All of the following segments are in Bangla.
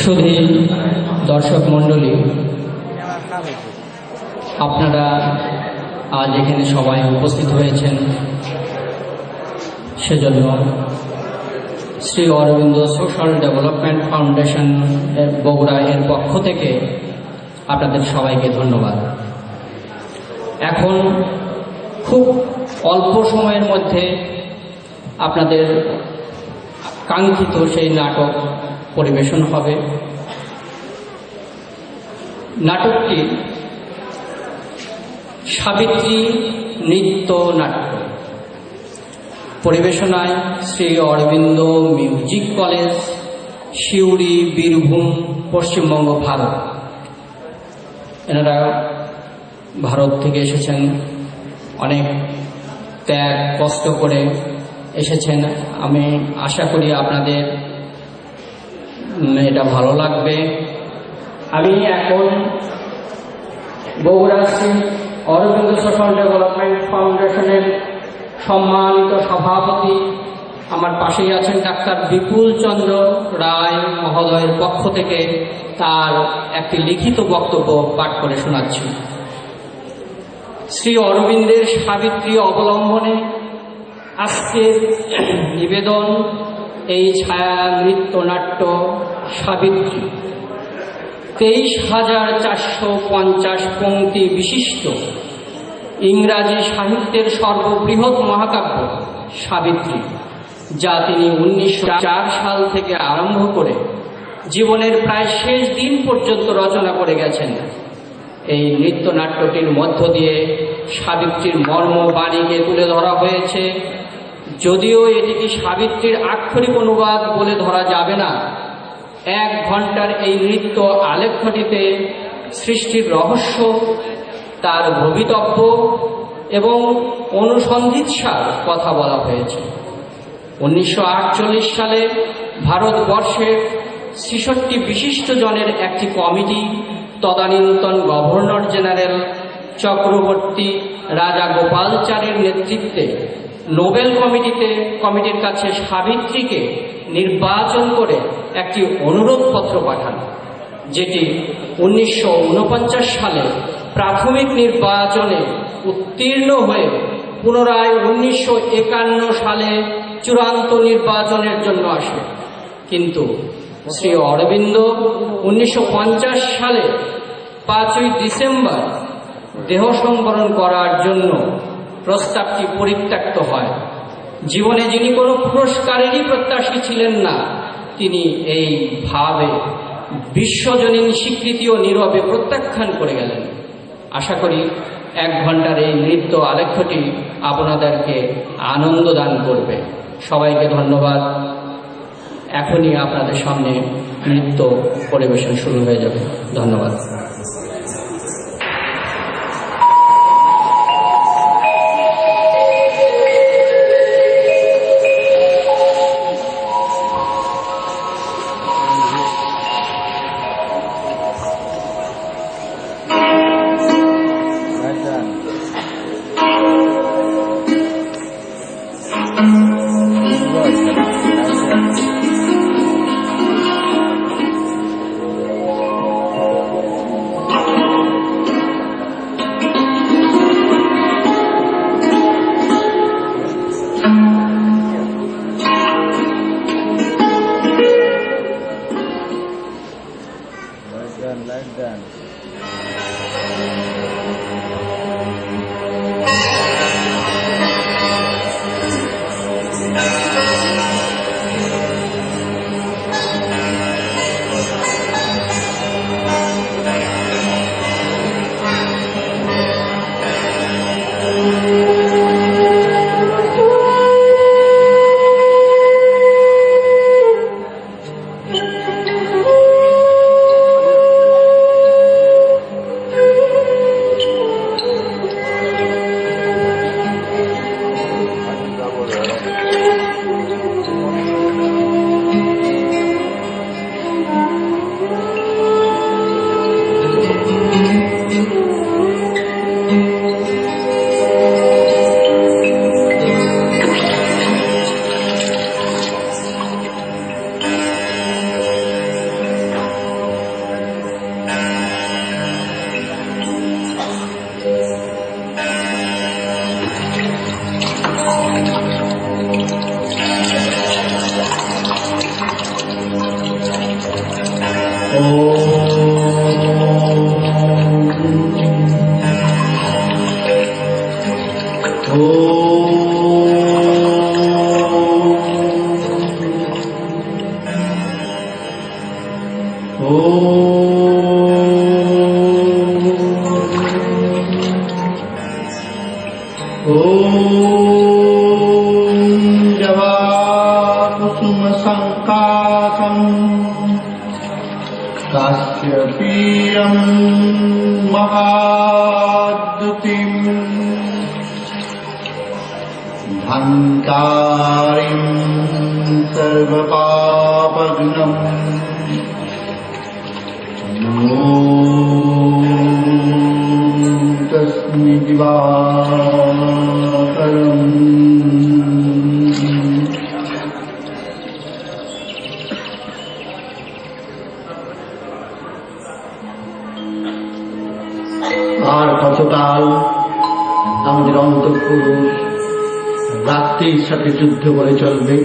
শুধু দর্শক মণ্ডলী, আপনারা আজ এখানে সবাই উপস্থিত হয়েছেন, সেজন্য Shri Aurobindo social development foundation Bogura এর পক্ষ থেকে আপনাদের সবাইকে ধন্যবাদ। এখন খুব অল্প সময়ের মধ্যে আপনাদের কাঙ্ক্ষিত সেই নাটক পরিবেশন হবে। নাটকটি সাবিত্রী নৃত্য নাট্য, পরিবেশনায় শ্রী অরবিন্দ মিউজিক কলেজ, সিউড়ি, বীরভূম, পশ্চিমবঙ্গ, ভারত। এনারা ভারত থেকে এসেছেন, অনেক ত্যাগ কষ্ট করে এসেছেন। আমি আশা করি আপনাদের এটা ভালো লাগবে। আমি এখন বগুড়া শ্রী অরবিন্দ সোশ্যাল ডেভেলপমেন্ট ফাউন্ডেশনের সম্মানিত সভাপতি, আমার পাশেই আছেন ডাক্তার বিপুল চন্দ্র রায় মহোদয়ের পক্ষ থেকে তার একটি লিখিত বক্তব্য পাঠ করে শোনাচ্ছি। শ্রী অরবিন্দের সাবিত্রী অবলম্বনে আজকের নিবেদন এই ছায়া নৃত্যনাট্য সাবিত্রী। 23,450 পংক্তি বিশিষ্ট ইংরাজি সাহিত্যের সর্ববৃহৎ মহাকাব্য সাবিত্রী, যা তিনি 1904 সাল থেকে আরম্ভ করে জীবনের প্রায় শেষ দিন পর্যন্ত রচনা করে গেছেন। এই নৃত্যনাট্যটির মধ্য দিয়ে সাবিত্রীর মর্ম বাণীকে তুলে ধরা হয়েছে। যদিও এটিকে সাবিত্রীর আক্ষরিক অনুবাদ বলে ধরা যাবে না, 1 ঘন্টার এই নৃত্য আলেখ্যটিতে সৃষ্টির রহস্য, তার ভবিতব্য এবং অনুসন্ধিৎসার কথা বলা হয়েছে। 1948 সালে ভারতবর্ষের 66 বিশিষ্ট জনের একটি কমিটি তদানীন্তন গভর্নর জেনারেল চক্রবর্তী রাজা গোপালচারের নেতৃত্বে নোবেল কমিটির কাছে সাবিত্রীকে নির্বাচন করে একটি অনুরোধপত্র পাঠান, যেটি 1949 সালে প্রাথমিক নির্বাচনে উত্তীর্ণ হয়ে পুনরায় 1951 সালে চূড়ান্ত নির্বাচনের জন্য আসে। কিন্তু শ্রী অরবিন্দ 1950 সালে 5ই ডিসেম্বর দেহ সংবরণ করার জন্য প্রস্তাবটি পরিত্যক্ত হয়। জীবনে যিনি কোনো পুরস্কারেরই প্রত্যাশী ছিলেন না, তিনি এইভাবে বিশ্বজনীন স্বীকৃতিও নীরবে প্রত্যাখ্যান করে গেলেন। আশা করি 1 ঘন্টার এই নৃত্য আলেখ্যটি আপনাদেরকে আনন্দ দান করবে। সবাইকে ধন্যবাদ। এখনই আপনাদের সামনে নৃত্য পরিবেশন শুরু হয়ে যাবে। ধন্যবাদ। काश्यपीयं महाद्युतिं धन्तारिं सर्वपापघ्नं नमो तस्मै दिवाकरम्। আর কতকাল আমাদের অন্তঃপুরুষ রাত্রির সাথে যুদ্ধ করে চলবে?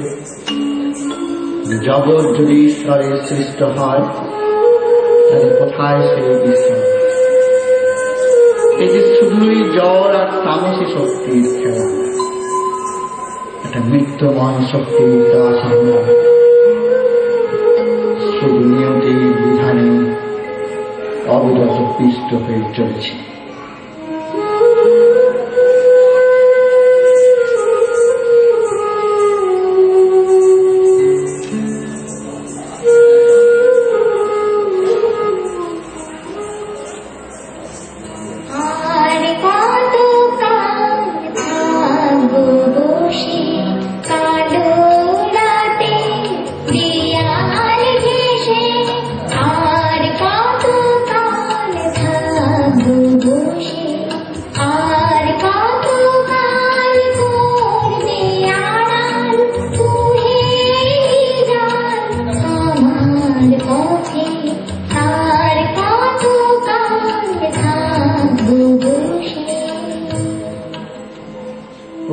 জগৎ যদি ঈশ্বরের সৃষ্ট হয় তাহলে কোথায় সেই ঈশ্বর? এই যে শুধুই জ্বর আর তামসী শক্তির খেলা, একটা মৃত্যুময় শক্তির দেওয়া সম্ভব। শুধু নিয়তির বিধানে অবিরত পিষ্ট হয়ে চলেছে।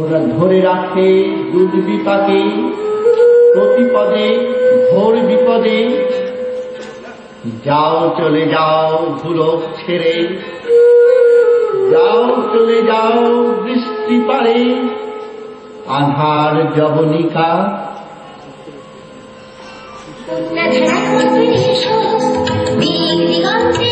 ওরা ধরে রাখে দুর্বিপাকে, প্রতিপদে ঘোর বিপদে। যাও চলে যাও ধুলোক ছেড়ে, যাও চলে যাও বৃষ্টি পারে, আধার যবনিকা। দিগন্তে